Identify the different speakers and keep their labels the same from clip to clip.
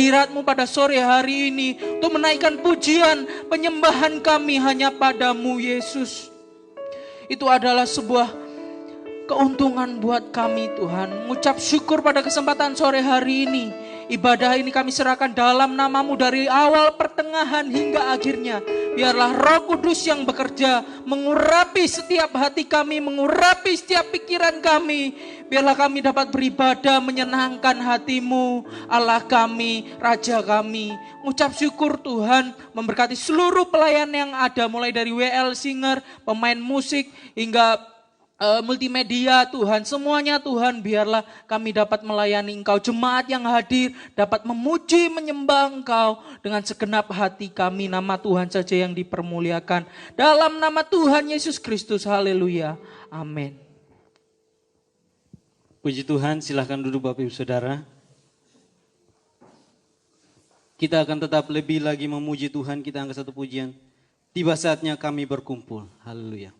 Speaker 1: hadirat-Mu pada sore hari ini, untuk menaikkan pujian, penyembahan kami hanya padamu Yesus. Itu adalah sebuah keuntungan buat kami Tuhan. Mengucap syukur pada kesempatan sore hari ini. Ibadah ini kami serahkan dalam nama-Mu dari awal, pertengahan hingga akhirnya. Biarlah Roh Kudus yang bekerja mengurapi setiap hati kami, mengurapi setiap pikiran kami. Biarlah kami dapat beribadah menyenangkan hati-Mu, Allah kami, Raja kami. Mengucap syukur Tuhan, memberkati seluruh pelayan yang ada, mulai dari WL Singer, pemain musik hingga multimedia Tuhan, semuanya Tuhan, biarlah kami dapat melayani Engkau. Jemaat yang hadir dapat memuji, menyembah Engkau dengan segenap hati kami. Nama Tuhan saja yang dipermuliakan. Dalam nama Tuhan Yesus Kristus, haleluya, amin.
Speaker 2: Puji Tuhan, silahkan duduk Bapak Ibu Saudara. Kita akan tetap lebih lagi memuji Tuhan, kita angkat satu pujian. Tiba saatnya kami berkumpul, haleluya.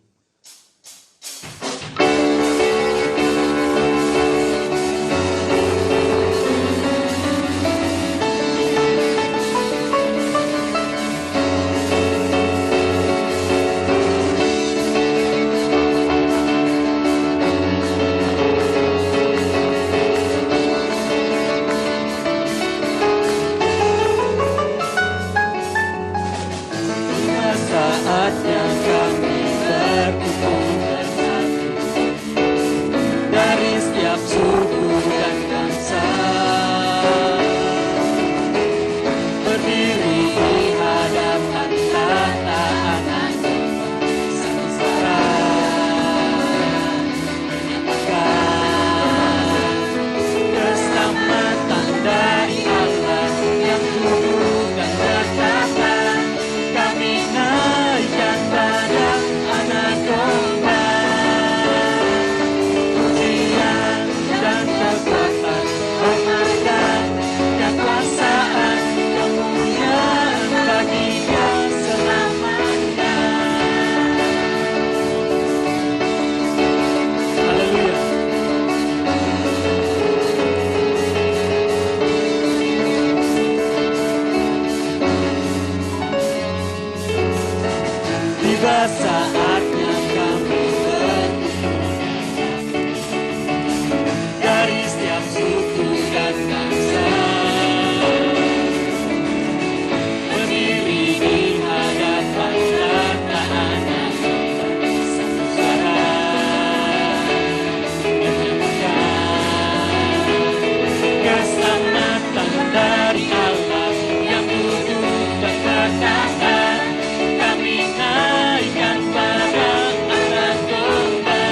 Speaker 3: Saatnya kami berkumpul bersatu dari setiap suku dan bangsa, berdiri di hadapan tata anak sengsara, menyatakan keselamatan dari Allah yang duduk dan bertata. Kami naikkan pada anak domba, pujian dan kekuatan, hormat dan kekuasaan, kemuliaan bagi Dia selamanya. Haleluya. Tiba saatnya kami berkumpul dari setiap suku dan bangsa, berdiri di hadapan tata anak sengsara, menyatakan keselamatan dari Allah yang duduk dan bertata. Kami naikkan pada anak domba,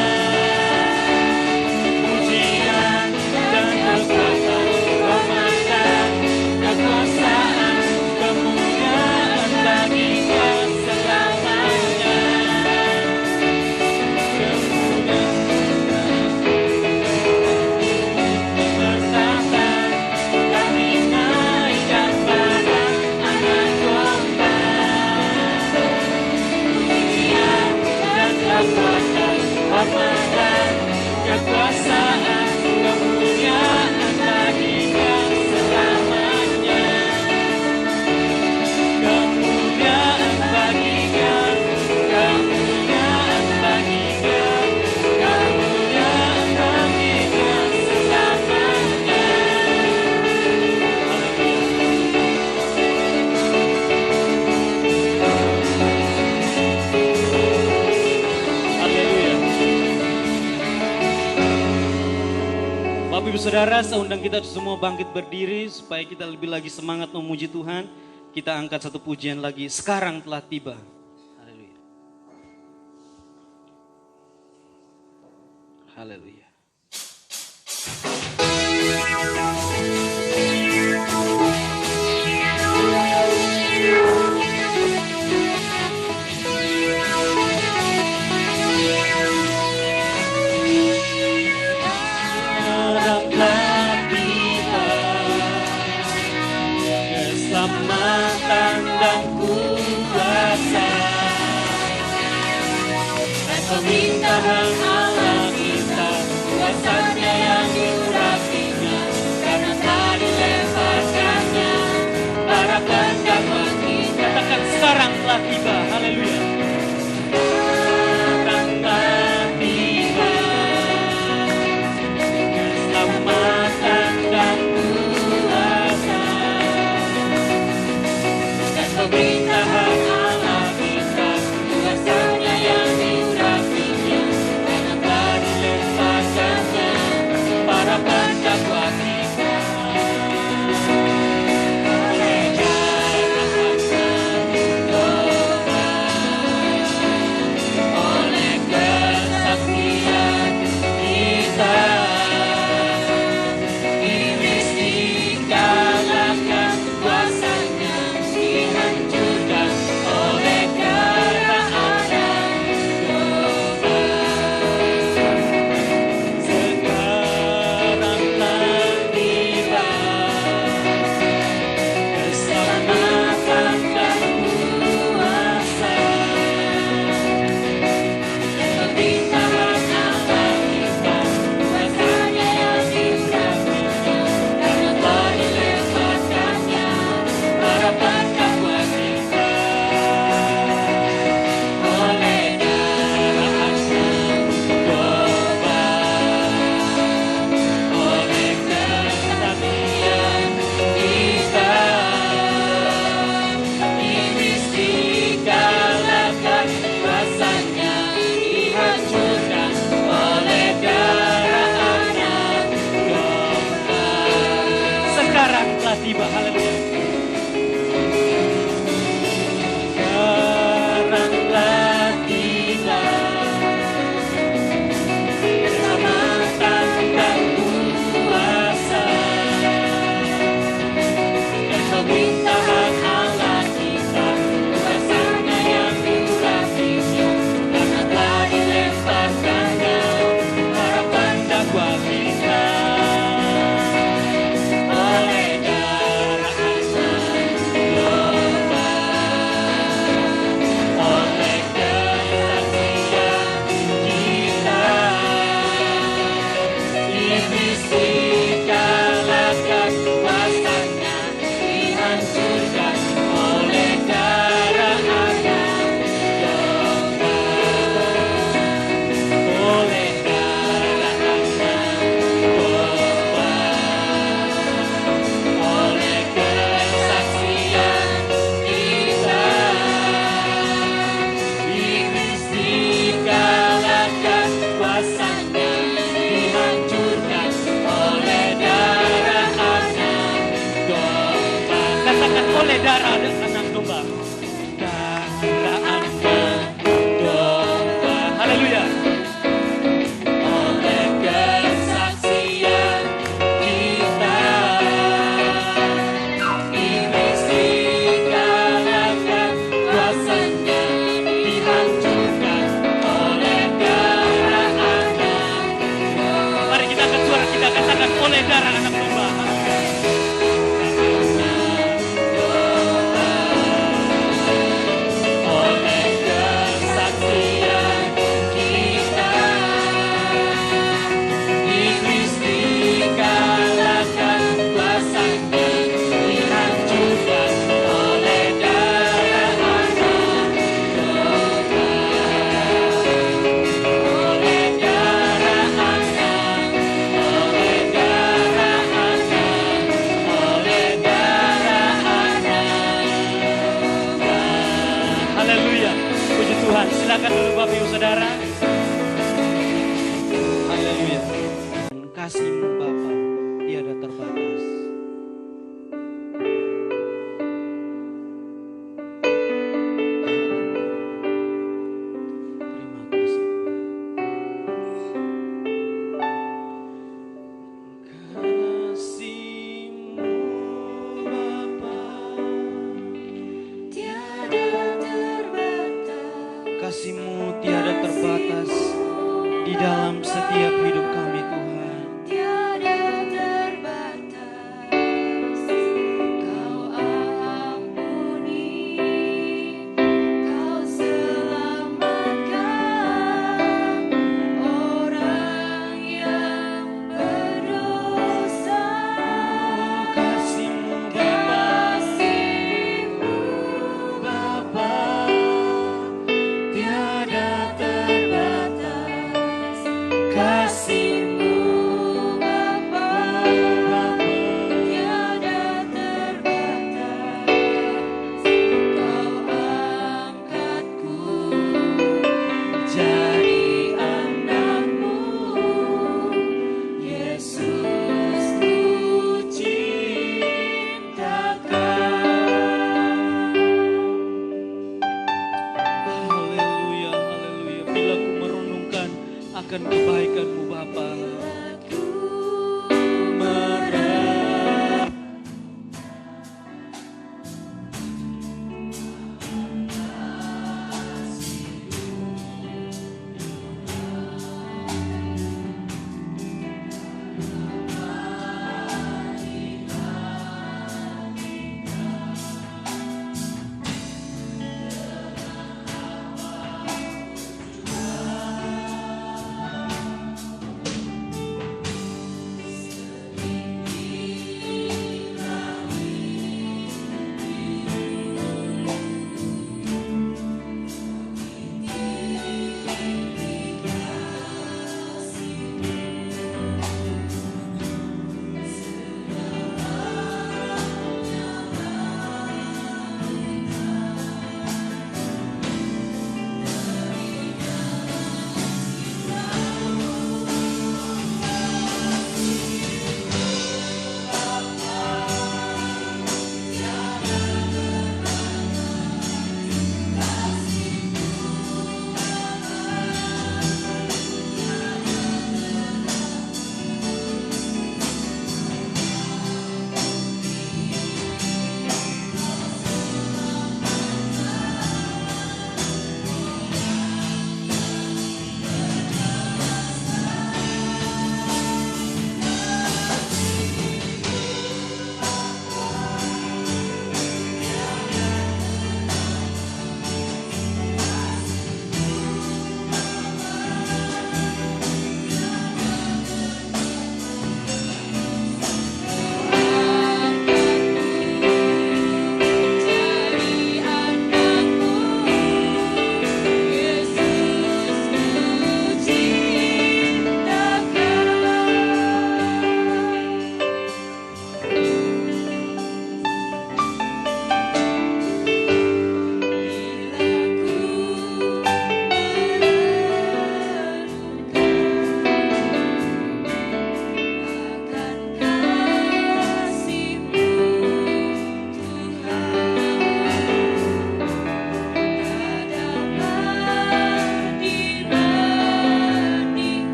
Speaker 3: pujian dan kekuatan, hormat dan kekuasaan, kemuliaan bagi Dia selamanya. Bertata, kami naikkan pada anak domba, kekuatan, hormat dan kekuasaan, kemuliaan bagi Dia selamanya. Kemuliaan bagi Dia, kemuliaan bagi Dia, kemuliaan bagi Dia selamanya.
Speaker 2: Bapak Ibu Saudara, saya undang kita semua bangkit berdiri supaya kita lebih lagi semangat memuji Tuhan. Kita angkat satu pujian lagi, sekarang telah tiba. Haleluya. Haleluya.
Speaker 3: Keselamatan dan kuasa dan pemerintahan Allah kita, kuasanya yang diurapinya karena telah dilemparkannya.
Speaker 2: telah tiba. Haleluya.
Speaker 3: Sekarang telah tiba keselamatan dan kuasa dan pemerintahan Allah kita, kuasanya yang diurapinya karena telah dilemparkannya para pendakwa kita. Oleh darah Anak Domba, oleh kesaksian kita, iblis dikalahkan, kuasanya dihancurkan oleh darah Anak Domba. Sekarang telah tiba keselamatan dan kuasa dan pemerintahan Allah kita, kuasanya yang diurapinya karena telah dilemparkannya para pendakwa kita. Oleh darah Anak Domba, oleh kesaksian kita, iblis dikalahkan, kuasanya dihancurkan oleh darah Anak Domba.
Speaker 2: Sekarang telah tiba. Haleluya.
Speaker 3: Sekarang telah tiba keselamatan dan kuasa dan pemerintahan Allah kita, kuasanya yang diurapinya karena telah dilemparkannya para pendakwa kita. Oleh darah Anak Domba, oleh kesaksian kita, iblis dikalahkan, kuasanya dihancurkan oleh darah Anak Domba. Oleh darah Anak Domba, oleh kesaksian kita, iblis dikalahkan, kuasanya dihancurkan oleh darah Anak Domba.
Speaker 2: Katakan oleh darah Anak Domba.
Speaker 3: Darah Anak Domba,
Speaker 2: Haleluya.
Speaker 3: oleh kesaksian kita, iblis dikalahkan, kuasanya dihancurkan oleh darah Anak Domba.
Speaker 2: Mari kita angkat suara, kita katakan oleh darah Anak Domba. Haleluya.
Speaker 3: Oleh kesaksian kita, iblis dikalahkan, kuasanya dihancurkan oleh darah Anak Domba. Oleh darah Anak, oleh darah Anak, oleh darah Anak.
Speaker 2: Haleluya. Puji Tuhan. Silakan dulu Bapak Ibu Saudara. Haleluya. Kasih-Mu Bapa tiada terbatas. Terima kasih. Kasih-Mu Bapa,
Speaker 3: Tiada terbatas,
Speaker 2: kasih-Mu tiada terbatas di dalam setiap hidup kami Tuhan.
Speaker 3: tiada terbatas, Kau ampuni, Kau selamatkan orang yang berdosa.
Speaker 2: Kasih-Mu Bapa,
Speaker 3: Kasih-Mu
Speaker 2: Bapa.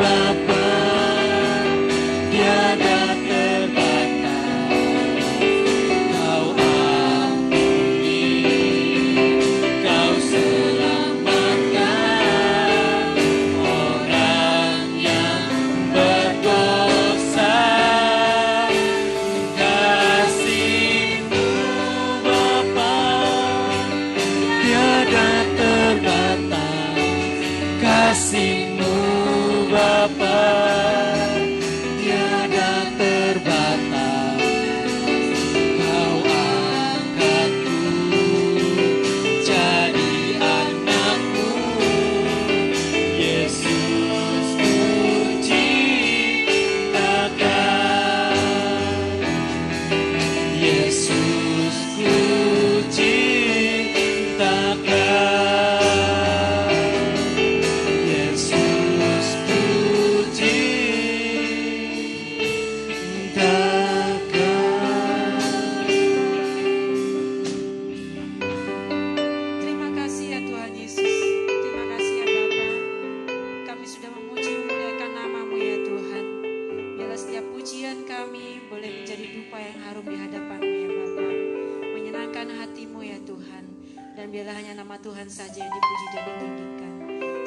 Speaker 3: Bapa, tiada terbatas. Kau ampuni, Kau selamatkan orang yang berdosa. Kasih-Mu Bapa, tiada terbatas. Kasih-Mu Bapa, tiada terbatas. Kau angkatku jadi anak-Mu, Yesus ku cintakan. Yesus ku cintakan. Yesus ku cintakan.
Speaker 4: Terima kasih ya Tuhan Yesus. Terima kasih ya Bapa. Kami sudah memuji memuliakan nama-Mu ya Tuhan. Biarlah setiap pujian kami boleh menjadi dupa yang harum di hadapan-Mu ya Bapa. Menyenangkan hati-Mu ya Tuhan. Dan biarlah hanya nama Tuhan saja yang dipuji dan ditinggikan.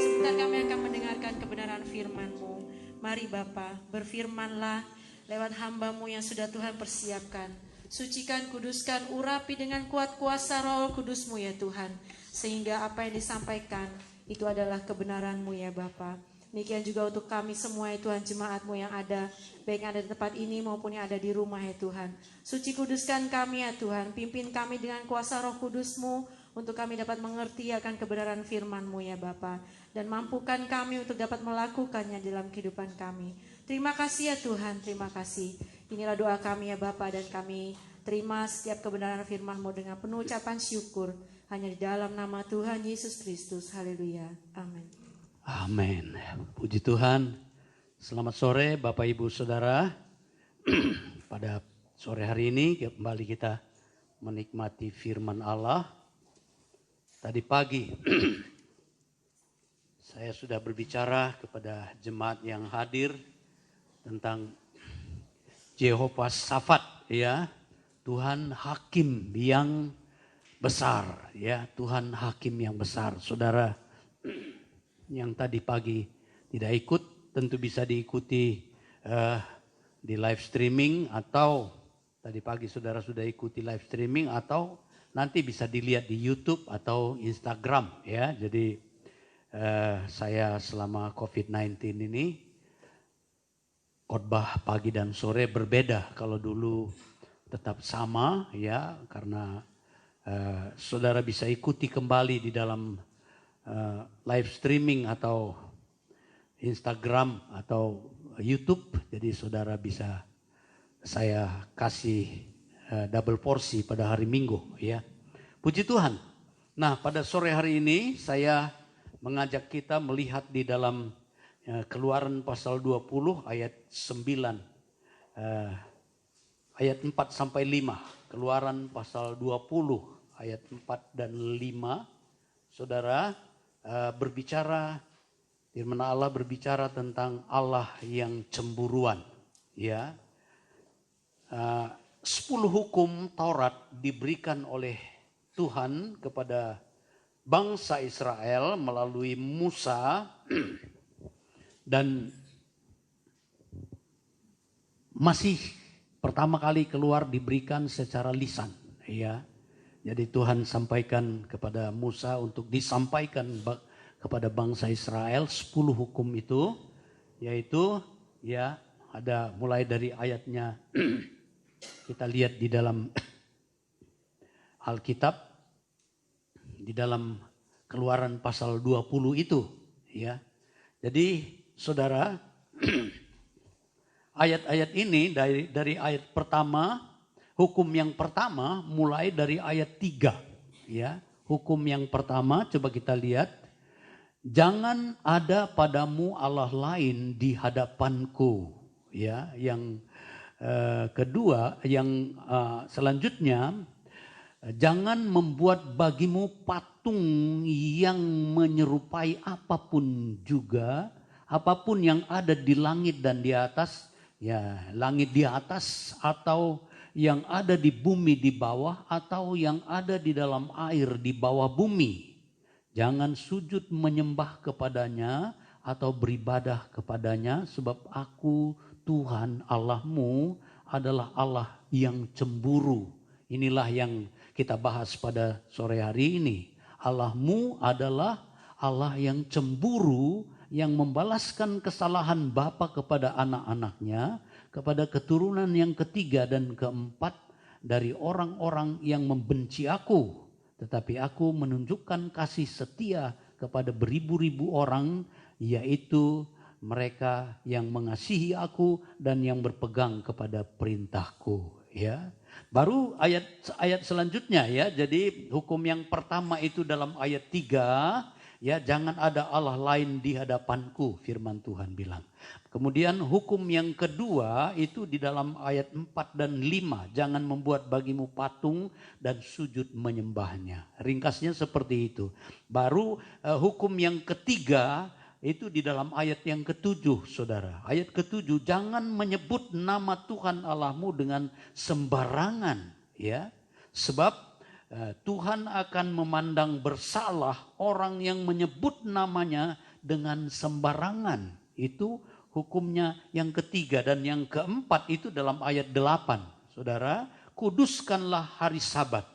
Speaker 4: Sebentar kami akan mendengarkan kebenaran firman-Mu. Mari Bapa, berfirmanlah lewat hamba-Mu yang sudah Tuhan persiapkan. Sucikan, kuduskan, urapi dengan kuat kuasa Roh Kudus-Mu ya Tuhan. Sehingga apa yang disampaikan itu adalah kebenaran-Mu ya Bapa. Demikian juga untuk kami semua ya Tuhan, jemaat-Mu yang ada, baik yang ada di tempat ini maupun yang ada di rumah ya Tuhan. Suci kuduskan kami ya Tuhan, pimpin kami dengan kuasa Roh Kudus-Mu untuk kami dapat mengerti akan kebenaran firman-Mu ya Bapa. Dan mampukan kami untuk dapat melakukannya dalam kehidupan kami. Terima kasih ya Tuhan, terima kasih. Inilah doa kami ya Bapa, dan kami terima setiap kebenaran firman-Mu dengan penuh ucapan syukur. Hanya di dalam nama Tuhan Yesus Kristus. Haleluya. Amin.
Speaker 5: Amin. Puji Tuhan. Selamat sore Bapak Ibu Saudara. Pada sore hari ini kembali kita menikmati firman Allah. Tadi pagi saya sudah berbicara kepada jemaat yang hadir tentang Jehoshafat, ya. Tuhan hakim yang besar, ya. Tuhan hakim yang besar. Saudara yang tadi pagi tidak ikut, tentu bisa diikuti di live streaming, atau tadi pagi saudara sudah ikuti live streaming, atau nanti bisa dilihat di YouTube atau Instagram, ya. Jadi saya selama COVID-19 ini khotbah pagi dan sore berbeda. Kalau dulu tetap sama, ya, karena saudara bisa ikuti kembali di dalam live streaming atau Instagram atau YouTube. Jadi saudara bisa saya kasih double porsi pada hari Minggu, ya. Puji Tuhan. Nah, pada sore hari ini saya mengajak kita melihat di dalam Keluaran pasal 20 ayat 9, ayat 4 sampai 5. Keluaran pasal 20 ayat 4 dan 5. Saudara, berbicara, firman Allah berbicara tentang Allah yang cemburuan, ya. 10 hukum Taurat diberikan oleh Tuhan kepada bangsa Israel melalui Musa dan masih pertama kali keluar diberikan secara lisan, ya. Jadi Tuhan sampaikan kepada Musa untuk disampaikan kepada bangsa Israel 10 hukum itu, yaitu, ya, ada mulai dari ayatnya kita lihat di dalam Alkitab, di dalam Keluaran pasal 20 itu, ya. Jadi saudara, ayat-ayat ini dari ayat pertama, hukum yang pertama mulai dari ayat 3, ya. Hukum yang pertama coba kita lihat, jangan ada padamu Allah lain di hadapanku, ya. Yang kedua, yang selanjutnya, jangan membuat bagimu patung yang menyerupai apapun juga Apapun yang ada di langit dan di atas, ya langit di atas atau yang ada di bumi di bawah atau yang ada di dalam air di bawah bumi. Jangan sujud menyembah kepadanya atau beribadah kepadanya, sebab aku Tuhan Allahmu adalah Allah yang cemburu. Inilah yang kita bahas pada sore hari ini. Allahmu adalah Allah yang cemburu, yang membalaskan kesalahan bapa kepada anak-anaknya, kepada keturunan yang ketiga dan keempat dari orang-orang yang membenci aku. Tetapi aku menunjukkan kasih setia kepada beribu-ribu orang, yaitu mereka yang mengasihi aku dan yang berpegang kepada perintahku. Ya, baru ayat selanjutnya ya. Jadi hukum yang pertama itu dalam ayat 3. Ya, jangan ada Allah lain di hadapanku, firman Tuhan bilang. Kemudian hukum yang kedua itu di dalam ayat 4 dan 5. Jangan membuat bagimu patung dan sujud menyembahnya. Ringkasnya seperti itu. Baru hukum yang ketiga itu di dalam ayat yang ke-7, saudara. Ayat ke-7, jangan menyebut nama Tuhan Allahmu dengan sembarangan. Ya, sebab Tuhan akan memandang bersalah orang yang menyebut namanya dengan sembarangan. Itu hukumnya yang ketiga. Dan yang keempat itu dalam ayat 8. Saudara, kuduskanlah hari Sabat.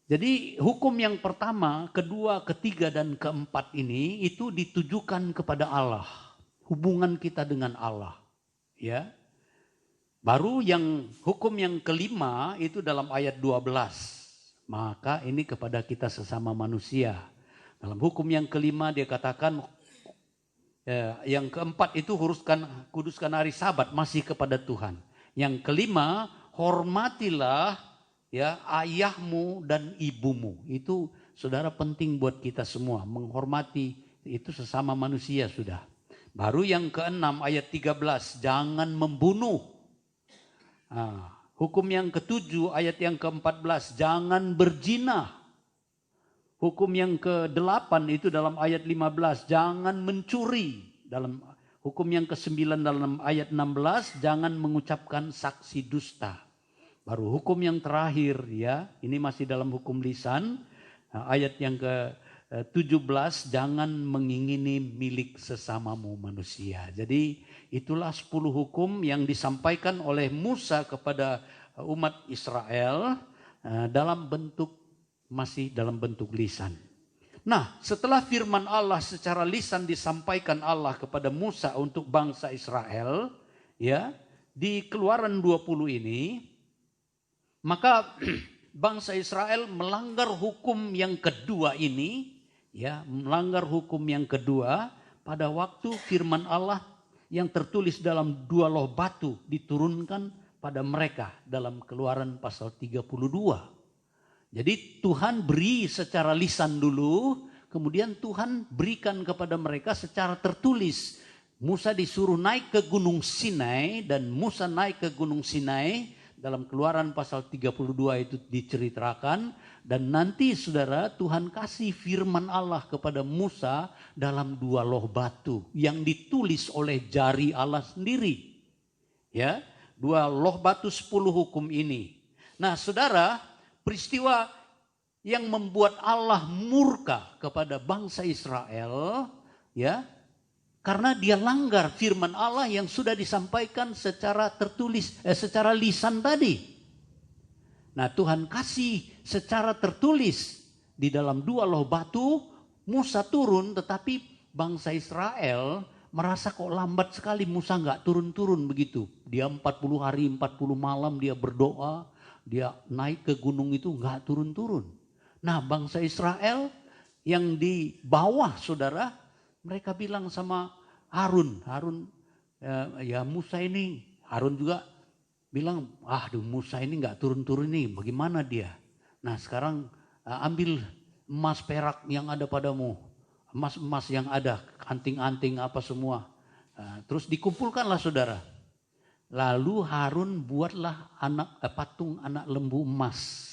Speaker 5: Jadi hukum yang pertama, kedua, ketiga, dan keempat ini itu ditujukan kepada Allah. Hubungan kita dengan Allah. Ya. Baru yang hukum yang kelima itu dalam ayat 12. Maka ini kepada kita sesama manusia. Dalam hukum yang kelima dia katakan, yang keempat itu kuduskan hari Sabat, masih kepada Tuhan. Yang kelima, hormatilah ya ayahmu dan ibumu. Itu saudara penting buat kita semua, menghormati itu sesama manusia sudah. Baru yang keenam ayat 13, jangan membunuh. Hukum yang ke-7 ayat yang ke-14, jangan berzina. Hukum yang ke-8 itu dalam ayat 15, jangan mencuri. Dalam hukum yang ke-9 dalam ayat 16, jangan mengucapkan saksi dusta. Baru hukum yang terakhir ya, ini masih dalam hukum lisan, ayat yang ke-17, jangan mengingini milik sesamamu manusia. Jadi itulah 10 hukum yang disampaikan oleh Musa kepada umat Israel masih dalam bentuk lisan. Nah, setelah firman Allah secara lisan disampaikan Allah kepada Musa untuk bangsa Israel, ya, di Keluaran 20 ini, maka bangsa Israel melanggar hukum yang kedua ini, ya, melanggar hukum yang kedua pada waktu firman Allah yang tertulis dalam 2 loh batu diturunkan pada mereka dalam Keluaran pasal 32. Jadi Tuhan beri secara lisan dulu, kemudian Tuhan berikan kepada mereka secara tertulis. Musa disuruh naik ke Gunung Sinai dan Musa naik ke Gunung Sinai. Dalam Keluaran pasal 32 itu diceritakan. Dan nanti saudara, Tuhan kasih firman Allah kepada Musa dalam 2 loh batu yang ditulis oleh jari Allah sendiri. Ya, 2 loh batu 10 hukum ini. Nah saudara, peristiwa yang membuat Allah murka kepada bangsa Israel, ya, karena dia langgar firman Allah yang sudah disampaikan secara tertulis, secara lisan tadi. Nah Tuhan kasih secara tertulis di dalam 2 loh batu, Musa turun tetapi bangsa Israel merasa kok lambat sekali Musa gak turun-turun begitu. Dia 40 hari 40 malam dia berdoa, dia naik ke gunung itu gak turun-turun. Nah bangsa Israel yang di bawah saudara, mereka bilang sama Harun ya Musa ini, Harun juga bilang, Musa ini gak turun-turun nih, bagaimana dia? Nah sekarang ambil emas perak yang ada padamu, emas-emas yang ada, anting-anting apa semua. Terus dikumpulkanlah saudara. Lalu Harun buatlah patung anak lembu emas.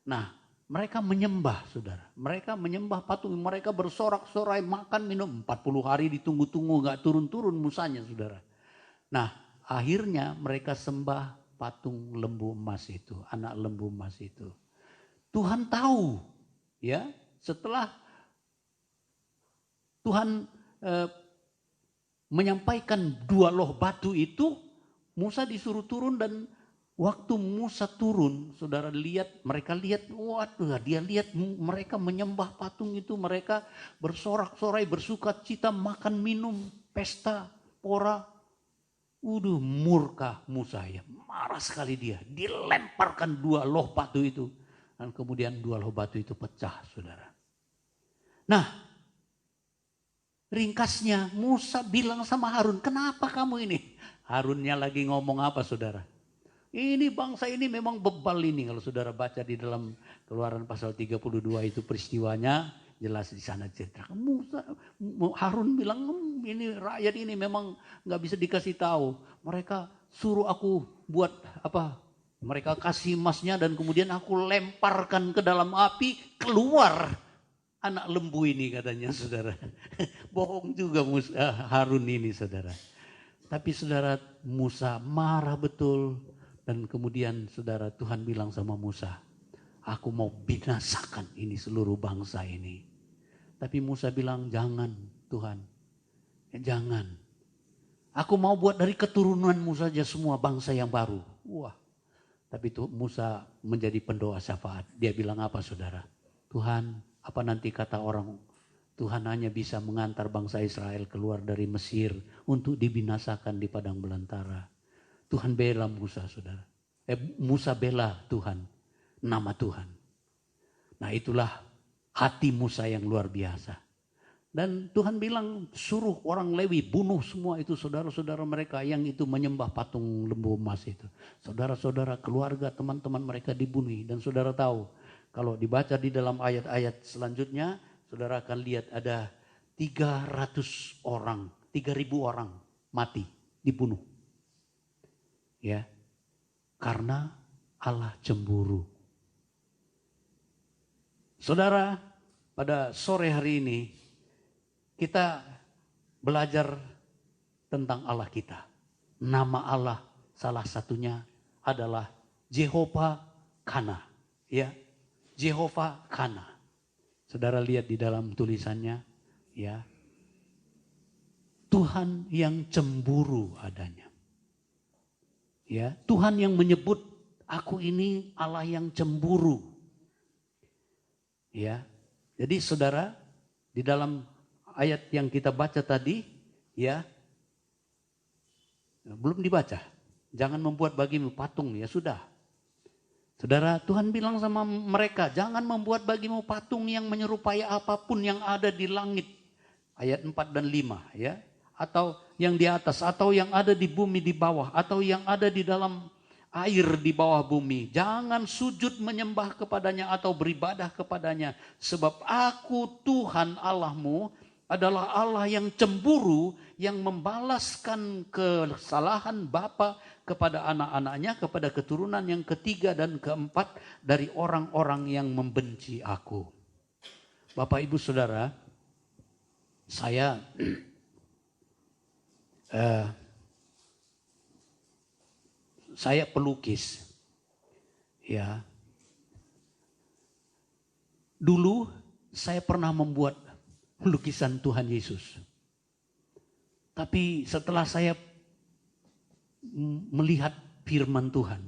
Speaker 5: Nah Mereka menyembah, saudara. Mereka menyembah patung. Mereka bersorak-sorai, makan, minum. 40 hari ditunggu-tunggu, gak turun-turun musanya, saudara. Nah, akhirnya mereka sembah patung lembu emas itu. Anak lembu emas itu. Tuhan tahu, ya, setelah Tuhan menyampaikan 2 loh batu itu, Musa disuruh turun dan waktu Musa turun, saudara lihat, mereka lihat, waduh, dia lihat mereka menyembah patung itu, mereka bersorak-sorai, bersuka-cita, makan, minum, pesta, pora. Murka Musa ya, marah sekali dia, dilemparkan 2 loh batu itu. Dan kemudian 2 loh batu itu pecah, saudara. Nah, ringkasnya Musa bilang sama Harun, kenapa kamu ini? Harunnya lagi ngomong apa, saudara? Ini bangsa ini memang bebal ini. Kalau saudara baca di dalam Keluaran pasal 32 itu peristiwanya jelas di sana cerita. Harun bilang ini rakyat ini memang nggak bisa dikasih tahu. Mereka suruh aku buat apa? Mereka kasih emasnya dan kemudian aku lemparkan ke dalam api, keluar anak lembu ini katanya, saudara. Bohong juga Harun ini, saudara. Tapi saudara, Musa marah betul. Dan kemudian saudara, Tuhan bilang sama Musa, aku mau binasakan ini seluruh bangsa ini. Tapi Musa bilang, jangan Tuhan, jangan. Aku mau buat dari keturunanmu saja semua bangsa yang baru. Wah, tapi itu Musa menjadi pendoa syafaat. Dia bilang apa, saudara? Tuhan, apa nanti kata orang, Tuhan hanya bisa mengantar bangsa Israel keluar dari Mesir untuk dibinasakan di padang belantara. Tuhan bela Musa, saudara. Musa bela Tuhan, nama Tuhan. Nah, itulah hati Musa yang luar biasa. Dan Tuhan bilang suruh orang Lewi bunuh semua itu saudara-saudara mereka yang itu menyembah patung lembu emas itu. Saudara-saudara, keluarga, teman-teman mereka dibunuh. Dan saudara tahu, kalau dibaca di dalam ayat-ayat selanjutnya, saudara akan lihat ada 300 orang, 3.000 orang mati, dibunuh. Ya, karena Allah cemburu. Saudara, pada sore hari ini kita belajar tentang Allah kita. Nama Allah salah satunya adalah Jehovah Kana. Ya, Jehovah Kana. Saudara lihat di dalam tulisannya, ya, Tuhan yang cemburu adanya. Ya, Tuhan yang menyebut aku ini Allah yang cemburu. Ya. Jadi saudara, di dalam ayat yang kita baca tadi, ya. Belum dibaca. Jangan membuat bagimu patung, ya sudah. Saudara, Tuhan bilang sama mereka, jangan membuat bagimu patung yang menyerupai apapun yang ada di langit. Ayat 4 dan 5, ya. Atau yang di atas, atau yang ada di bumi di bawah, atau yang ada di dalam air di bawah bumi. Jangan sujud menyembah kepadanya atau beribadah kepadanya. Sebab aku Tuhan Allahmu adalah Allah yang cemburu, yang membalaskan kesalahan bapa kepada anak-anaknya, kepada keturunan yang ketiga dan keempat dari orang-orang yang membenci aku. Bapak, Ibu, Saudara, saya pelukis, ya. Dulu saya pernah membuat lukisan Tuhan Yesus. Tapi setelah saya melihat firman Tuhan,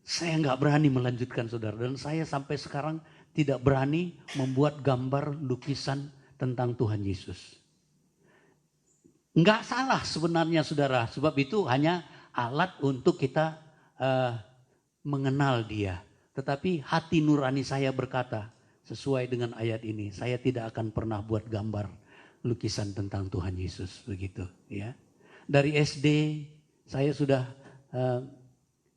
Speaker 5: saya nggak berani melanjutkan, saudara. Dan saya sampai sekarang tidak berani membuat gambar lukisan tentang Tuhan Yesus. Nggak salah sebenarnya, saudara. Sebab itu hanya alat untuk kita mengenal dia. Tetapi hati nurani saya berkata, sesuai dengan ayat ini, saya tidak akan pernah buat gambar lukisan tentang Tuhan Yesus, begitu, ya. Dari SD saya sudah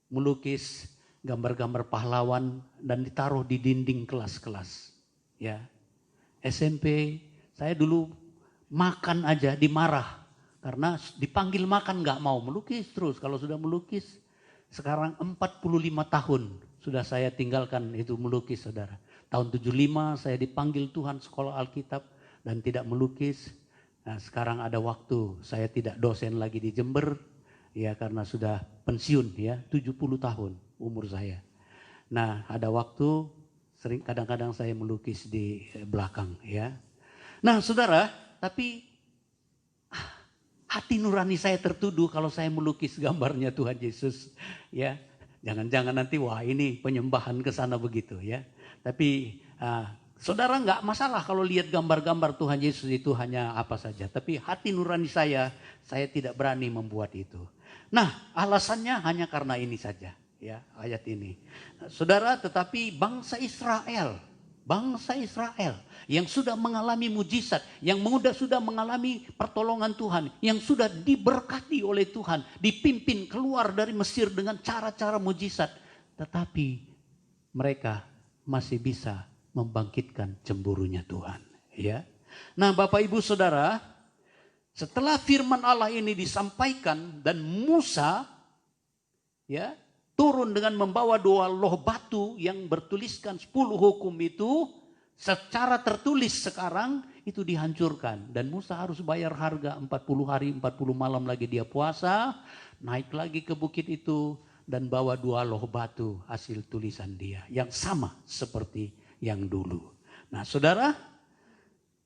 Speaker 5: melukis gambar-gambar pahlawan dan ditaruh di dinding kelas-kelas, ya. SMP saya dulu makan aja dimarah karena dipanggil makan nggak mau, melukis terus. Kalau sudah melukis, sekarang 45 tahun sudah saya tinggalkan itu melukis, saudara. tahun 75 saya dipanggil Tuhan sekolah Alkitab dan tidak melukis. Nah, sekarang ada waktu saya tidak dosen lagi di Jember, ya karena sudah pensiun ya, 70 tahun umur saya. Nah, ada waktu sering kadang-kadang saya melukis di belakang ya. Nah, saudara, tapi hati nurani saya tertuduh kalau saya melukis gambarnya Tuhan Yesus ya. Jangan-jangan nanti wah ini penyembahan ke sana begitu ya. Tapi saudara nggak masalah kalau lihat gambar-gambar Tuhan Yesus itu hanya apa saja. Tapi hati nurani saya tidak berani membuat itu. Nah, alasannya hanya karena ini saja ya, ayat ini. Nah, saudara, tetapi bangsa Israel yang sudah mengalami mujizat, yang sudah mengalami pertolongan Tuhan, yang sudah diberkati oleh Tuhan, dipimpin keluar dari Mesir dengan cara-cara mujizat, tetapi mereka masih bisa membangkitkan cemburunya Tuhan, ya. Nah, Bapak Ibu Saudara, setelah firman Allah ini disampaikan dan Musa ya turun dengan membawa 2 loh batu yang bertuliskan 10 hukum itu secara tertulis sekarang itu dihancurkan. Dan Musa harus bayar harga 40 hari 40 malam lagi dia puasa, naik lagi ke bukit itu dan bawa 2 loh batu hasil tulisan dia yang sama seperti yang dulu. Nah, saudara,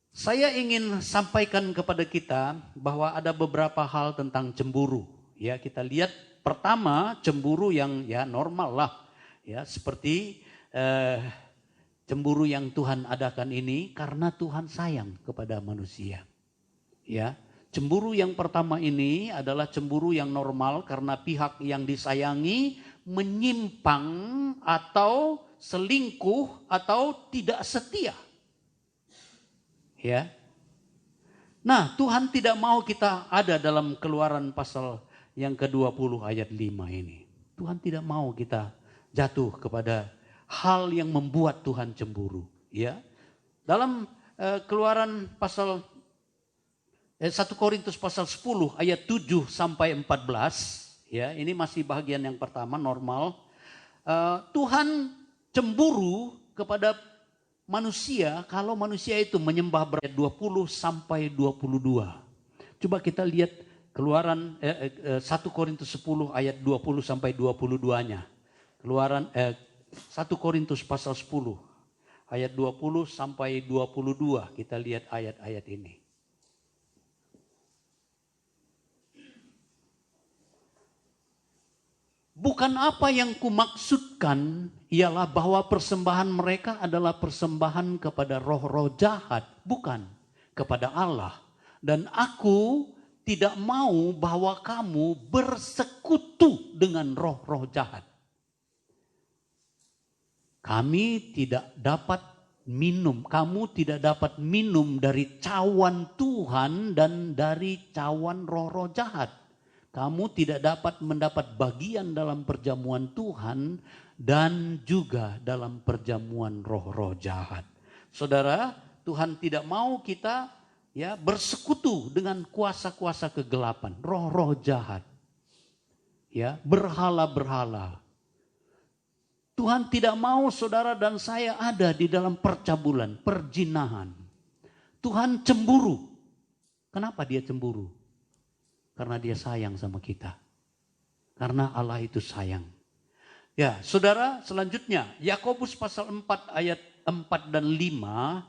Speaker 5: saya ingin sampaikan kepada kita bahwa ada beberapa hal tentang cemburu. Ya, kita lihat pertama, cemburu yang ya normal lah, ya seperti cemburu yang Tuhan adakan ini karena Tuhan sayang kepada manusia. Ya, cemburu yang pertama ini adalah cemburu yang normal karena pihak yang disayangi menyimpang atau selingkuh atau tidak setia. Ya, nah Tuhan tidak mau kita ada dalam Keluaran pasal yang ke-20 ayat 5 ini. Tuhan tidak mau kita jatuh kepada hal yang membuat Tuhan cemburu. Ya, dalam Keluaran pasal 1 Korintus pasal 10 ayat 7 sampai 14. Ya, ini masih bagian yang pertama normal. Tuhan cemburu kepada manusia kalau manusia itu menyembah berhala 20 sampai 22. Coba kita lihat Keluaran 1 Korintus 10 ayat 20 sampai 22-nya. Keluaran 1 Korintus pasal 10 ayat 20 sampai 22. Kita lihat ayat-ayat ini. Bukan apa yang kumaksudkan ialah bahwa persembahan mereka adalah persembahan kepada roh-roh jahat, bukan kepada Allah. Dan aku tidak mau bahwa kamu bersekutu dengan roh-roh jahat. Kamu tidak dapat minum dari cawan Tuhan dan dari cawan roh-roh jahat. Kamu tidak dapat mendapat bagian dalam perjamuan Tuhan dan juga dalam perjamuan roh-roh jahat. Saudara, Tuhan tidak mau kita ya bersekutu dengan kuasa-kuasa kegelapan, roh-roh jahat. Ya, berhala-berhala. Tuhan tidak mau saudara dan saya ada di dalam percabulan, perjinahan. Tuhan cemburu. Kenapa dia cemburu? Karena dia sayang sama kita. Karena Allah itu sayang. Ya, saudara, selanjutnya Yakobus pasal 4 ayat 4 dan 5.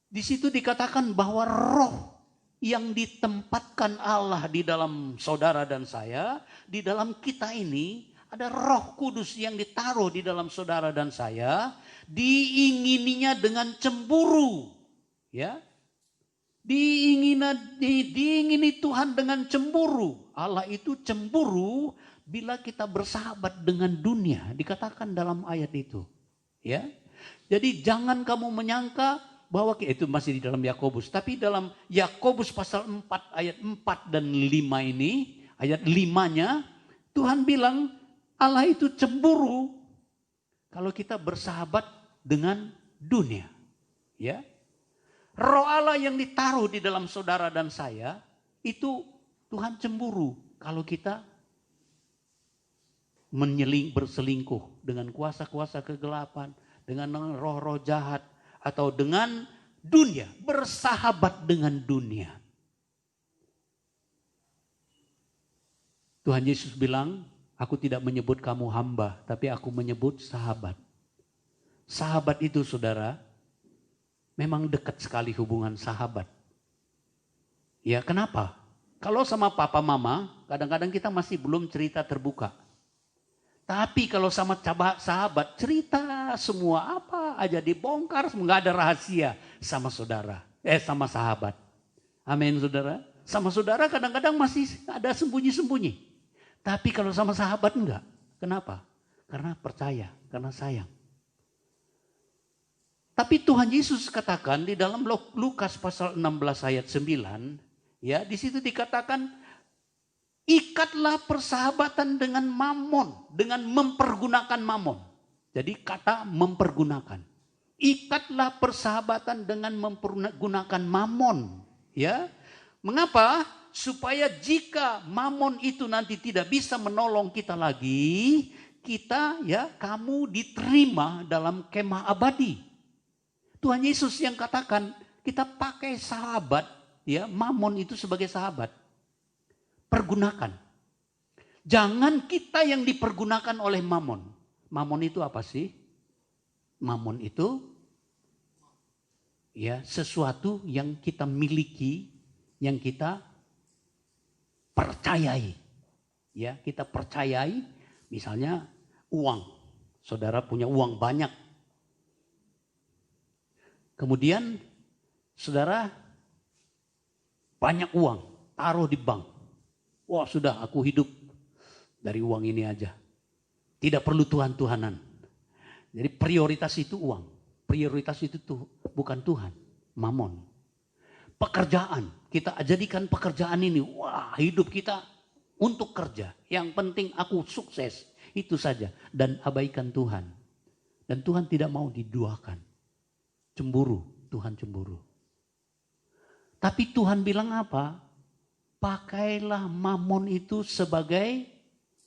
Speaker 5: Di situ dikatakan bahwa roh yang ditempatkan Allah di dalam saudara dan saya, di dalam kita ini ada Roh Kudus yang ditaruh di dalam saudara dan saya, diingininya dengan cemburu. Ya. Diingini Tuhan dengan cemburu. Allah itu cemburu bila kita bersahabat dengan dunia, dikatakan dalam ayat itu. Ya. Jadi jangan kamu menyangka bahwa itu masih di dalam Yakobus. Tapi dalam Yakobus pasal 4 ayat 4 dan 5 ini, ayat 5-nya, Tuhan bilang Allah itu cemburu kalau kita bersahabat dengan dunia. Ya, Roh Allah yang ditaruh di dalam saudara dan saya, itu Tuhan cemburu kalau kita berselingkuh dengan kuasa-kuasa kegelapan, dengan roh-roh jahat, atau dengan dunia, bersahabat dengan dunia. Tuhan Yesus bilang, aku tidak menyebut kamu hamba, tapi aku menyebut sahabat. Sahabat itu saudara, memang dekat sekali hubungan sahabat. Ya kenapa? Kalau sama papa mama, kadang-kadang kita masih belum cerita terbuka. Tapi kalau sama sahabat, cerita semua apa aja dibongkar, nggak ada rahasia sama saudara. Sama sahabat. Amin saudara. Sama saudara kadang-kadang masih ada sembunyi-sembunyi. Tapi kalau sama sahabat enggak. Kenapa? Karena percaya, karena sayang. Tapi Tuhan Yesus katakan di dalam Lukas pasal 16 ayat 9, ya, di situ dikatakan ikatlah persahabatan dengan mamon, dengan mempergunakan mamon. Jadi kata mempergunakan. Ikatlah persahabatan dengan mempergunakan mamon, ya. Mengapa? Supaya jika mamon itu nanti tidak bisa menolong kita lagi, kita ya kamu diterima dalam kemah abadi. Tuhan Yesus yang katakan kita pakai sahabat, ya mamon itu sebagai sahabat. Pergunakan. Jangan kita yang dipergunakan oleh mamon. Mamon itu apa sih? Mamon itu ya sesuatu yang kita miliki, yang kita percayai. Ya, kita percayai misalnya uang. Saudara punya uang banyak. Kemudian saudara banyak uang, taruh di bank. Wah, sudah aku hidup dari uang ini aja. Tidak perlu Tuhan-Tuhanan. Jadi prioritas itu uang. Prioritas itu bukan Tuhan, mamon. Pekerjaan, kita jadikan pekerjaan ini, wah hidup kita untuk kerja. Yang penting aku sukses, itu saja. Dan abaikan Tuhan. Dan Tuhan tidak mau diduakan. Cemburu, Tuhan cemburu. Tapi Tuhan bilang apa? Pakailah mamon itu sebagai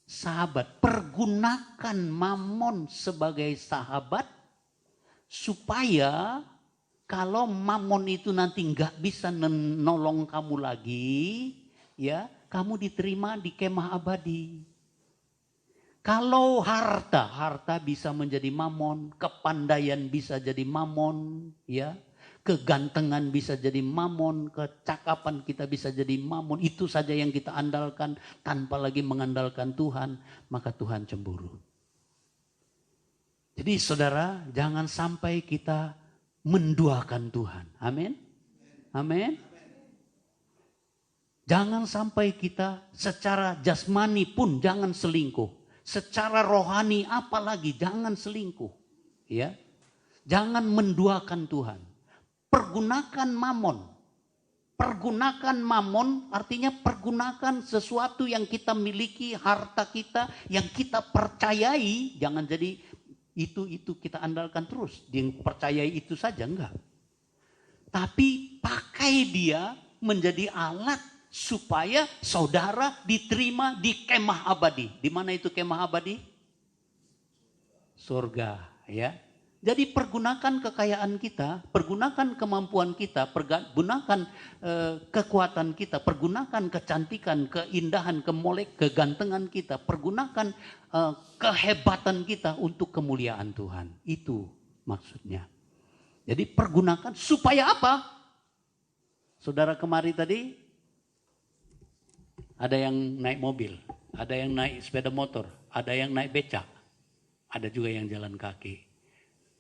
Speaker 5: sahabat. Pergunakan mamon sebagai sahabat supaya kalau mamon itu nanti nggak bisa menolong kamu lagi, ya kamu diterima di kemah abadi. Kalau harta bisa menjadi mamon, kepandaian bisa jadi mamon, ya kegantengan bisa jadi mamon, kecakapan kita bisa jadi mamon. Itu saja yang kita andalkan tanpa lagi mengandalkan Tuhan, maka Tuhan cemburu. Jadi saudara, jangan sampai kita menduakan Tuhan. Amin. Amin. Jangan sampai kita secara jasmani pun jangan selingkuh. Secara rohani apalagi jangan selingkuh. Ya. Jangan menduakan Tuhan. Pergunakan mamon. Pergunakan mamon artinya pergunakan sesuatu yang kita miliki, harta kita yang kita percayai, jangan jadi itu kita andalkan terus. Dia percayai itu saja, enggak. Tapi pakai dia menjadi alat supaya saudara diterima di kemah abadi. Di mana itu kemah abadi? Surga, ya. Jadi pergunakan kekayaan kita, pergunakan kemampuan kita, pergunakan kekuatan kita, pergunakan kecantikan, keindahan, kegantengan kita, pergunakan kehebatan kita untuk kemuliaan Tuhan. Itu maksudnya. Jadi pergunakan supaya apa? Saudara kemari tadi ada yang naik mobil, ada yang naik sepeda motor, ada yang naik becak, ada juga yang jalan kaki.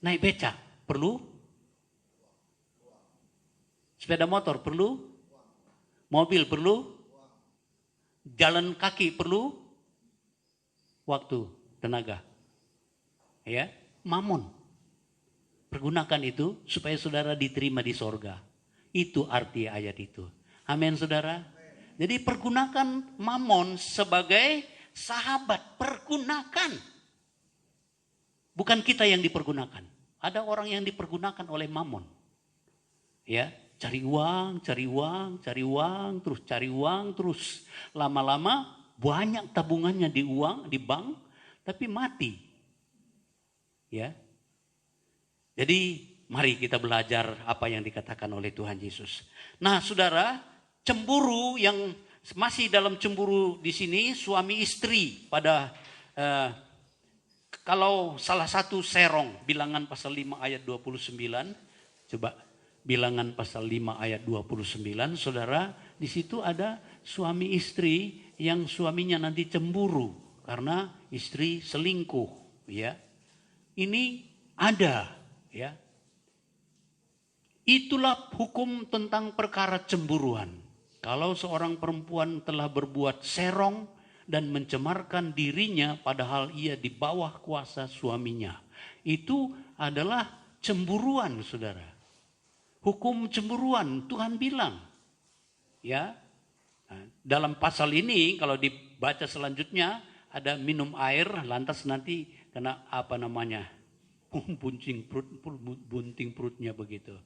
Speaker 5: Naik becak perlu? Sepeda motor perlu? Mobil perlu? Jalan kaki perlu? Waktu, tenaga. Ya, mamon. Pergunakan itu supaya saudara diterima di sorga. Itu arti ayat itu. Amin saudara. Jadi pergunakan mamon sebagai sahabat. Pergunakan. Bukan kita yang dipergunakan. Ada orang yang dipergunakan oleh mamon. Ya, cari uang, terus. Lama-lama banyak tabungannya di bank, tapi mati. Ya. Jadi mari kita belajar apa yang dikatakan oleh Tuhan Yesus. Nah saudara, cemburu yang masih dalam cemburu di sini suami istri pada kalau salah satu serong, Bilangan pasal 5 ayat 29, coba Bilangan pasal 5 ayat 29, saudara, di situ ada suami istri yang suaminya nanti cemburu karena istri selingkuh, ya. Ini ada, ya. Itulah hukum tentang perkara cemburuan. Kalau seorang perempuan telah berbuat serong dan mencemarkan dirinya padahal ia di bawah kuasa suaminya, itu adalah cemburuan, saudara. Hukum cemburuan Tuhan bilang, ya. Nah, dalam pasal ini kalau dibaca selanjutnya ada minum air, lantas nanti kena bunting perutnya begitu.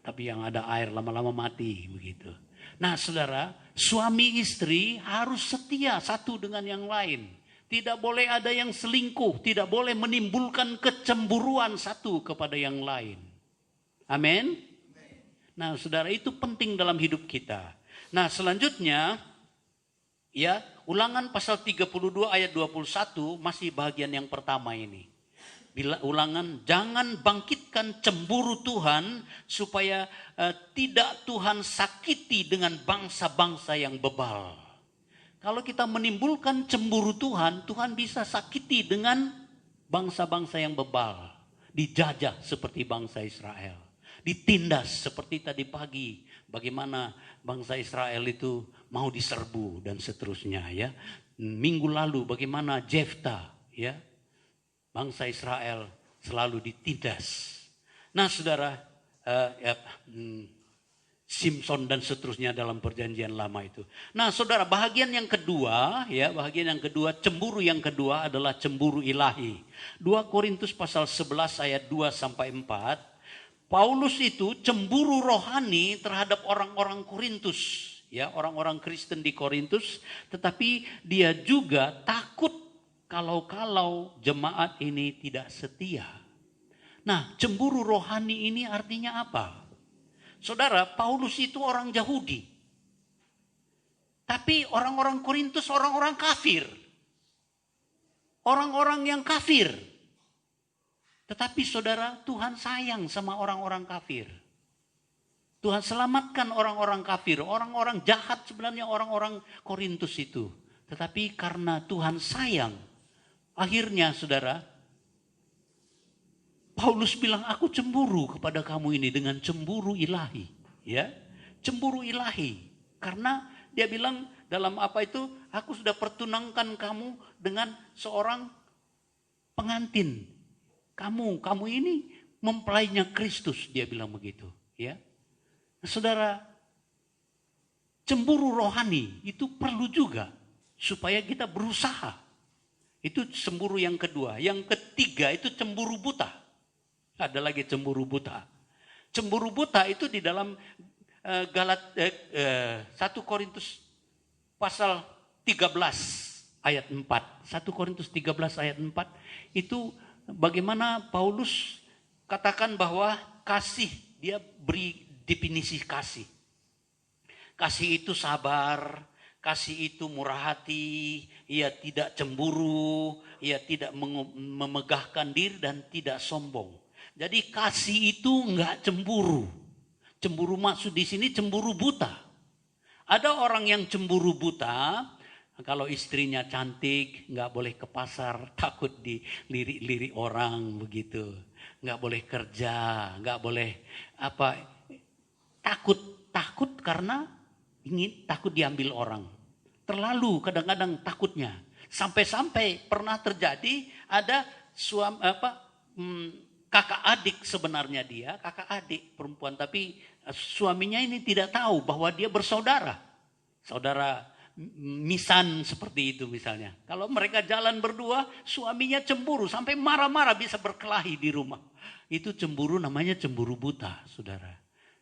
Speaker 5: Tapi yang ada air lama-lama mati begitu. Nah saudara, suami istri harus setia satu dengan yang lain. Tidak boleh ada yang selingkuh, tidak boleh menimbulkan kecemburuan satu kepada yang lain. Amin. Nah saudara, itu penting dalam hidup kita. Nah selanjutnya, ya, Ulangan pasal 32 ayat 21 masih bagian yang pertama ini. Ulangan, jangan bangkitkan cemburu Tuhan supaya tidak Tuhan sakiti dengan bangsa-bangsa yang bebal. Kalau kita menimbulkan cemburu Tuhan, Tuhan bisa sakiti dengan bangsa-bangsa yang bebal. Dijajah seperti bangsa Israel. Ditindas seperti tadi pagi. Bagaimana bangsa Israel itu mau diserbu dan seterusnya, ya. Minggu lalu bagaimana Jefta, ya. Bangsa Israel selalu ditindas. Nah saudara, Simpson dan seterusnya dalam perjanjian lama itu. Nah saudara, bahagian yang kedua, ya, bahagian yang kedua, cemburu yang kedua adalah cemburu ilahi. 2 Korintus pasal 11 ayat 2 sampai 4. Paulus itu cemburu rohani terhadap orang-orang Korintus, ya, orang-orang Kristen di Korintus, tetapi dia juga takut kalau jemaat ini tidak setia. Nah, cemburu rohani ini artinya apa? Saudara, Paulus itu orang Yahudi. Tapi orang-orang Korintus orang-orang kafir. Orang-orang yang kafir. Tetapi saudara, Tuhan sayang sama orang-orang kafir. Tuhan selamatkan orang-orang kafir. Orang-orang jahat sebenarnya orang-orang Korintus itu. Tetapi karena Tuhan sayang, akhirnya saudara, Paulus bilang, aku cemburu kepada kamu ini dengan cemburu ilahi. Ya, cemburu ilahi. Karena dia bilang dalam apa itu, aku sudah pertunangkan kamu dengan seorang pengantin. Kamu ini mempelainya Kristus, dia bilang begitu, ya. Nah, saudara, cemburu rohani itu perlu juga supaya kita berusaha. Itu cemburu yang kedua. Yang ketiga itu cemburu buta. Ada lagi cemburu buta. Cemburu buta itu di dalam 1 Korintus pasal 13 ayat 4. 1 Korintus 13 ayat 4 itu bagaimana Paulus katakan bahwa kasih, dia beri definisi kasih. Kasih itu sabar, kasih itu murah hati, ia tidak cemburu, ia tidak memegahkan diri dan tidak sombong. Jadi kasih itu enggak cemburu. Cemburu maksud di sini cemburu buta. Ada orang yang cemburu buta. Kalau istrinya cantik, nggak boleh ke pasar, takut dilirik-lirik orang begitu. Nggak boleh kerja, nggak boleh apa. Takut karena takut diambil orang. Terlalu kadang-kadang takutnya. Sampai-sampai pernah terjadi ada kakak adik sebenarnya dia, kakak adik perempuan. Tapi suaminya ini tidak tahu bahwa dia bersaudara. Saudara misan seperti itu misalnya. Kalau mereka jalan berdua, suaminya cemburu sampai marah-marah bisa berkelahi di rumah. Itu cemburu, namanya cemburu buta, saudara.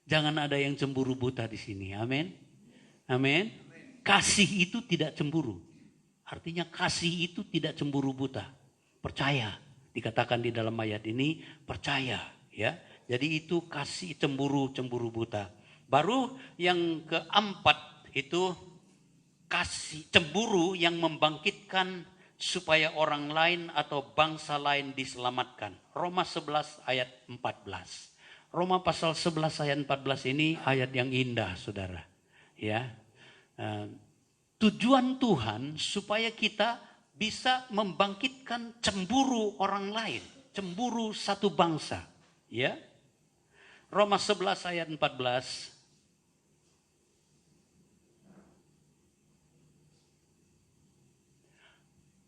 Speaker 5: Jangan ada yang cemburu buta di sini. Amin. Amin. Kasih itu tidak cemburu. Artinya kasih itu tidak cemburu buta. Percaya. Dikatakan di dalam ayat ini, percaya, Ya, jadi itu kasih cemburu buta. Baru yang keempat itu kasih cemburu yang membangkitkan supaya orang lain atau bangsa lain diselamatkan. Roma 11 ayat 14. Roma pasal 11 ayat 14 ini ayat yang indah, saudara. Ya, tujuan Tuhan supaya kita bisa membangkitkan cemburu orang lain, cemburu satu bangsa. Ya, Roma 11 ayat 14.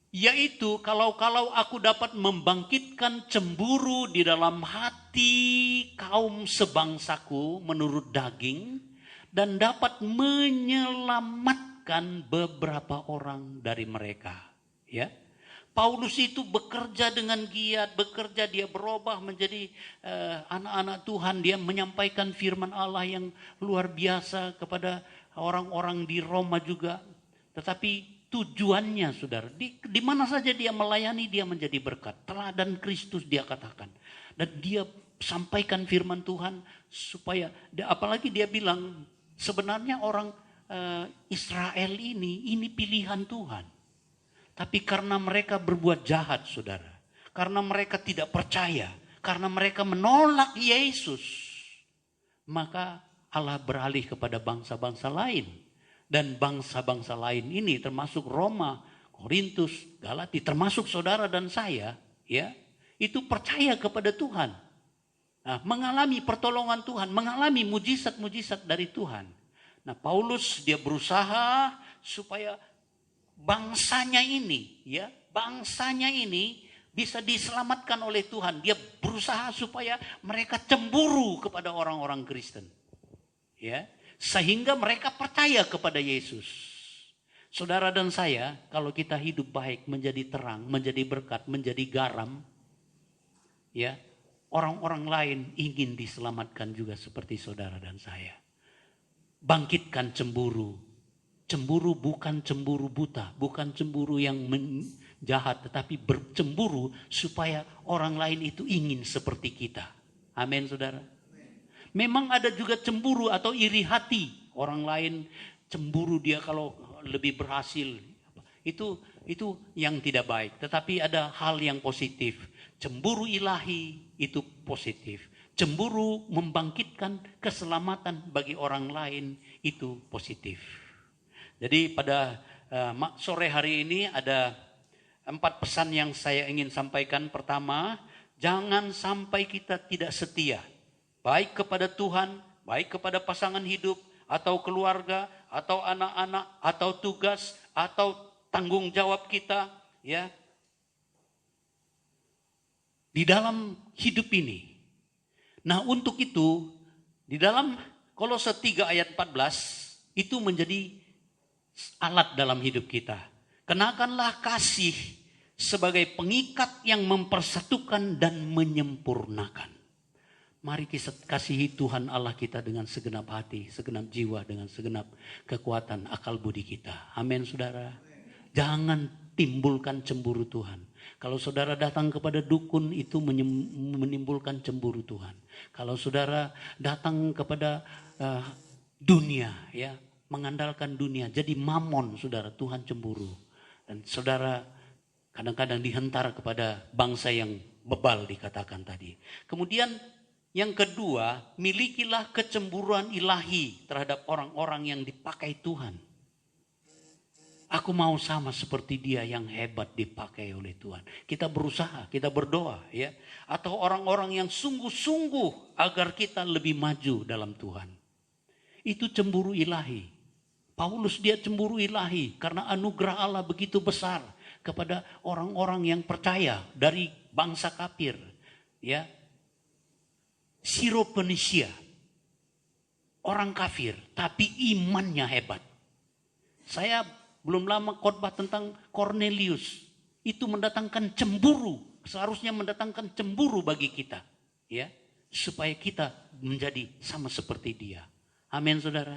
Speaker 5: Yaitu kalau aku dapat membangkitkan cemburu di dalam hati kaum sebangsaku menurut daging dan dapat menyelamatkan beberapa orang dari mereka. Ya, Paulus itu bekerja dengan giat, dia berubah menjadi anak-anak Tuhan, dia menyampaikan firman Allah yang luar biasa kepada orang-orang di Roma juga. Tetapi tujuannya, saudara, di mana saja dia melayani, dia menjadi berkat. Teladan Kristus dia katakan. Dan dia sampaikan firman Tuhan supaya, apalagi dia bilang sebenarnya orang Israel ini pilihan Tuhan. Tapi karena mereka berbuat jahat, saudara. Karena mereka tidak percaya. Karena mereka menolak Yesus. Maka Allah beralih kepada bangsa-bangsa lain. Dan bangsa-bangsa lain ini termasuk Roma, Korintus, Galati, termasuk saudara dan saya, ya, itu percaya kepada Tuhan. Nah, mengalami pertolongan Tuhan, mengalami mujizat-mujizat dari Tuhan. Nah, Paulus dia berusaha supaya bangsanya ini bisa diselamatkan oleh Tuhan. Dia berusaha supaya mereka cemburu kepada orang-orang Kristen. Ya. Sehingga mereka percaya kepada Yesus. Saudara dan saya, kalau kita hidup baik, menjadi terang, menjadi berkat, menjadi garam, ya, orang-orang lain ingin diselamatkan juga seperti saudara dan saya. Bangkitkan cemburu. Cemburu bukan cemburu buta, bukan cemburu yang jahat, tetapi bercemburu supaya orang lain itu ingin seperti kita. Amin, saudara. Memang ada juga cemburu atau iri hati. Orang lain cemburu dia kalau lebih berhasil. Itu yang tidak baik. Tetapi ada hal yang positif. Cemburu ilahi itu positif. Cemburu membangkitkan keselamatan bagi orang lain itu positif. Jadi pada sore hari ini ada 4 pesan yang saya ingin sampaikan. Pertama, jangan sampai kita tidak setia. Baik kepada Tuhan, baik kepada pasangan hidup, atau keluarga, atau anak-anak, atau tugas, atau tanggung jawab kita, ya, di dalam hidup ini. Nah, untuk itu, di dalam Kolose 3 ayat 14, itu menjadi alat dalam hidup kita. Kenakanlah kasih sebagai pengikat yang mempersatukan dan menyempurnakan. Mari kita kasihi Tuhan Allah kita dengan segenap hati, segenap jiwa, dengan segenap kekuatan akal budi kita. Amin, saudara. Jangan timbulkan cemburu Tuhan. Kalau saudara datang kepada dukun, itu menimbulkan cemburu Tuhan. Kalau saudara datang kepada dunia, ya, mengandalkan dunia, jadi mamon, saudara, Tuhan cemburu. Dan saudara kadang-kadang dihentar kepada bangsa yang bebal dikatakan tadi. Kemudian yang kedua, milikilah kecemburuan ilahi terhadap orang-orang yang dipakai Tuhan. Aku mau sama seperti dia yang hebat dipakai oleh Tuhan. Kita berusaha, kita berdoa, ya. Atau orang-orang yang sungguh-sungguh agar kita lebih maju dalam Tuhan. Itu cemburu ilahi. Paulus dia cemburu ilahi karena anugerah Allah begitu besar kepada orang-orang yang percaya dari bangsa kafir, ya. Syro-Fenisia, orang kafir, tapi imannya hebat. Saya belum lama khotbah tentang Cornelius, itu mendatangkan cemburu, seharusnya mendatangkan cemburu bagi kita, ya, supaya kita menjadi sama seperti dia. Amin, saudara.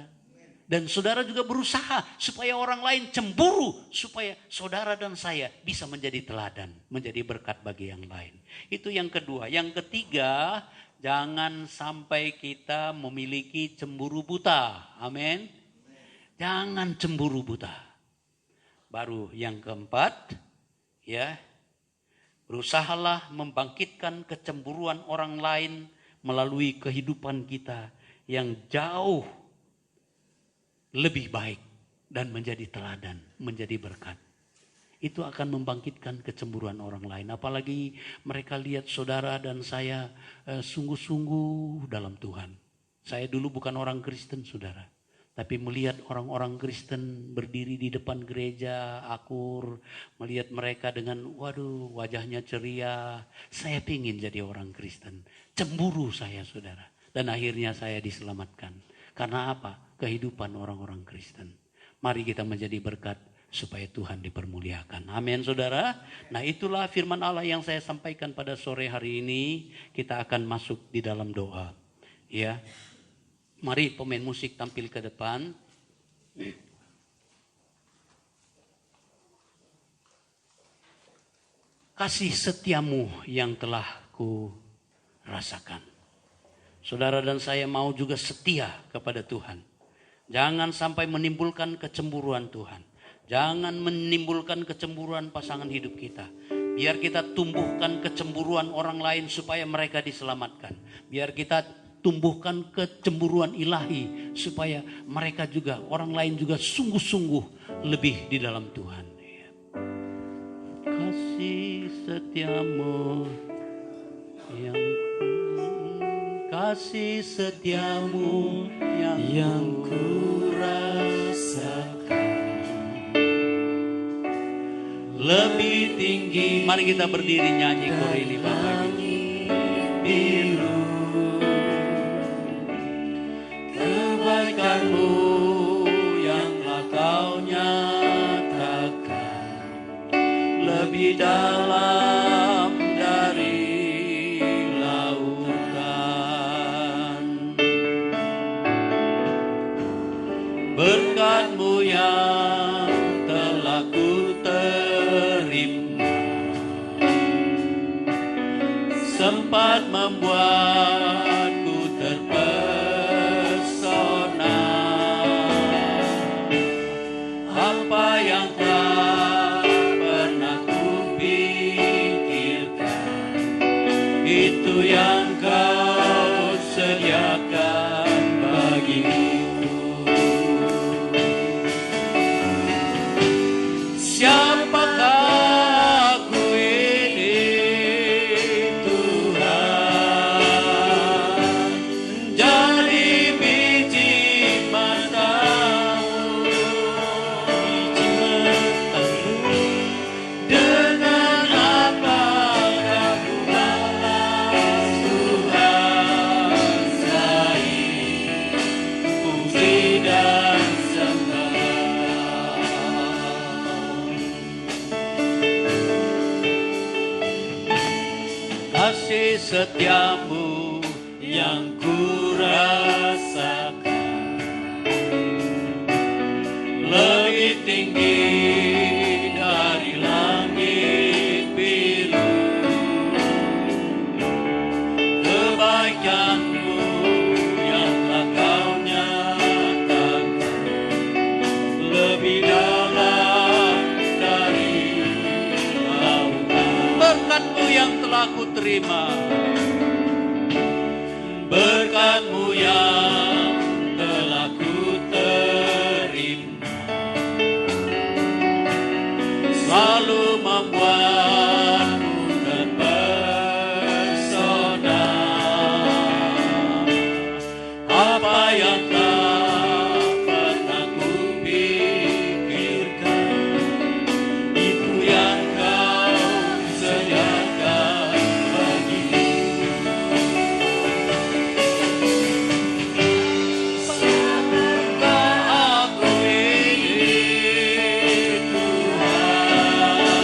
Speaker 5: Dan saudara juga berusaha supaya orang lain cemburu, supaya saudara dan saya bisa menjadi teladan, menjadi berkat bagi yang lain. Itu yang kedua. Yang ketiga, Jangan sampai kita memiliki cemburu buta. Amin. Jangan cemburu buta. Baru yang keempat, ya, berusahalah membangkitkan kecemburuan orang lain melalui kehidupan kita yang jauh lebih baik dan menjadi teladan, menjadi berkat. Itu akan membangkitkan kecemburuan orang lain. Apalagi mereka lihat saudara dan saya sungguh-sungguh dalam Tuhan. Saya dulu bukan orang Kristen, saudara. Tapi melihat orang-orang Kristen berdiri di depan gereja, akur. Melihat mereka dengan, waduh, wajahnya ceria. Saya pingin jadi orang Kristen. Cemburu saya, saudara. Dan akhirnya saya diselamatkan. Karena apa? Kehidupan orang-orang Kristen. Mari kita menjadi berkat supaya Tuhan dipermuliakan. Amin, saudara. Nah, itulah firman Allah yang saya sampaikan pada sore hari ini. Kita akan masuk di dalam doa. Ya, mari pemain musik tampil ke depan. Kasih setiamu yang telah ku rasakan. Saudara dan saya mau juga setia kepada Tuhan. Jangan sampai menimbulkan kecemburuan Tuhan. Jangan menimbulkan kecemburuan pasangan hidup kita. Biar kita tumbuhkan kecemburuan orang lain supaya mereka diselamatkan. Biar kita tumbuhkan kecemburuan ilahi supaya mereka juga, orang lain juga sungguh-sungguh lebih di dalam Tuhan. Kasih setiamu yang kasih setiamu yang ku rasakan lebih tinggi. Mari kita berdiri nyanyi kor ini Bapak Ibu. Kebaikanmu yang telah kau nyatakan lebih dalam dari lautan. Berkat-Mu yang telah ku terima sempat membuatku terpesona. Apa yang tak pernah ku pikirkan, itu yang kau sediakan bagiku. Siapakah aku ini Tuhan, jadi biji mata-Mu, dengan apakah ku balas Tuhan selain puji dan sembah. Kasih setiamu yang ku rasakan lebih tinggi dari langit biru. Kebaikan-Mu yang telah kau nyatakan lebih dalam dari lautan. Berkat-Mu yang telah ku terima, berkat-Mu yang telah ku terima, selalu membuatku terpesona. Apa yang tak pernah ku pikirkan, itu yang kau sediakan bagiku. Siapakah aku ini Tuhan,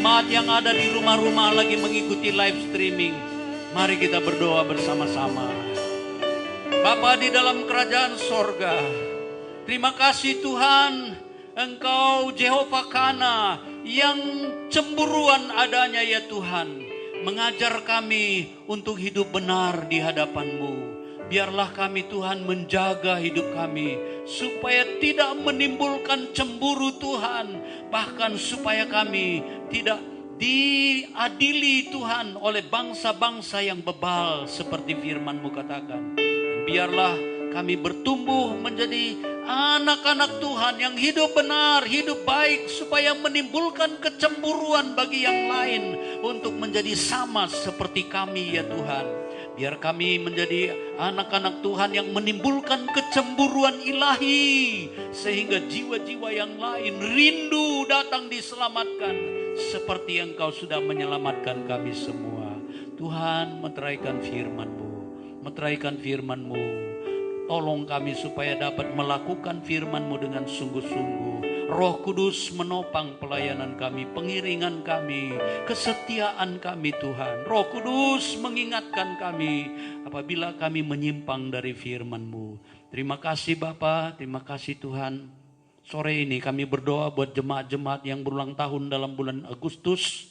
Speaker 5: Jemaat yang ada di rumah-rumah lagi mengikuti live streaming, mari kita berdoa bersama-sama. Bapa di dalam kerajaan sorga, terima kasih Tuhan, Engkau Jehovah Kana yang cemburuan adanya ya Tuhan. Mengajar kami untuk hidup benar di hadapan-Mu. Biarlah kami Tuhan menjaga hidup kami, supaya tidak menimbulkan cemburu Tuhan. Bahkan supaya kami tidak diadili Tuhan oleh bangsa-bangsa yang bebal seperti firman-Mu katakan. Dan biarlah kami bertumbuh menjadi anak-anak Tuhan yang hidup benar, hidup baik, supaya menimbulkan kecemburuan bagi yang lain untuk menjadi sama seperti kami ya Tuhan. Biar kami menjadi anak-anak Tuhan yang menimbulkan kecemburuan ilahi, sehingga jiwa-jiwa yang lain rindu datang diselamatkan seperti Engkau sudah menyelamatkan kami semua. Tuhan, meteraikan firman-Mu, meteraikan firman-Mu. Tolong kami supaya dapat melakukan firman-Mu dengan sungguh-sungguh. Roh Kudus menopang pelayanan kami, pengiringan kami, kesetiaan kami Tuhan. Roh Kudus mengingatkan kami apabila kami menyimpang dari firman-Mu. Terima kasih Bapa, terima kasih Tuhan. Sore ini kami berdoa buat jemaat-jemaat yang berulang tahun dalam bulan Agustus.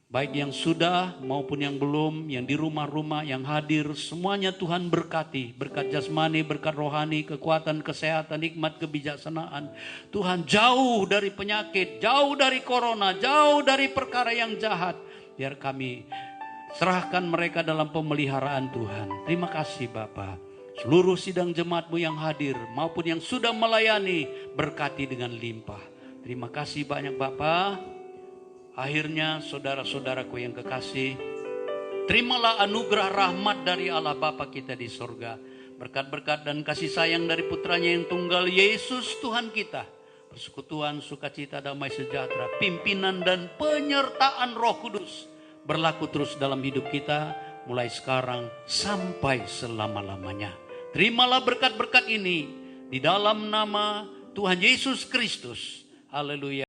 Speaker 5: Baik yang sudah maupun yang belum, yang di rumah-rumah, yang hadir, semuanya Tuhan berkati. Berkat jasmani, berkat rohani, kekuatan, kesehatan, nikmat, kebijaksanaan. Tuhan jauh dari penyakit, jauh dari corona, jauh dari perkara yang jahat. Biar kami serahkan mereka dalam pemeliharaan Tuhan. Terima kasih Bapa. Seluruh sidang jemaat-Mu yang hadir maupun yang sudah melayani, berkati dengan limpah. Terima kasih banyak Bapa. Akhirnya saudara-saudaraku yang kekasih, terimalah anugerah rahmat dari Allah Bapa kita di sorga. Berkat-berkat dan kasih sayang dari putranya yang tunggal Yesus Tuhan kita. Persekutuan, sukacita, damai sejahtera, pimpinan dan penyertaan Roh Kudus berlaku terus dalam hidup kita mulai sekarang sampai selama-lamanya. Terimalah berkat-berkat ini di dalam nama Tuhan Yesus Kristus. Haleluya.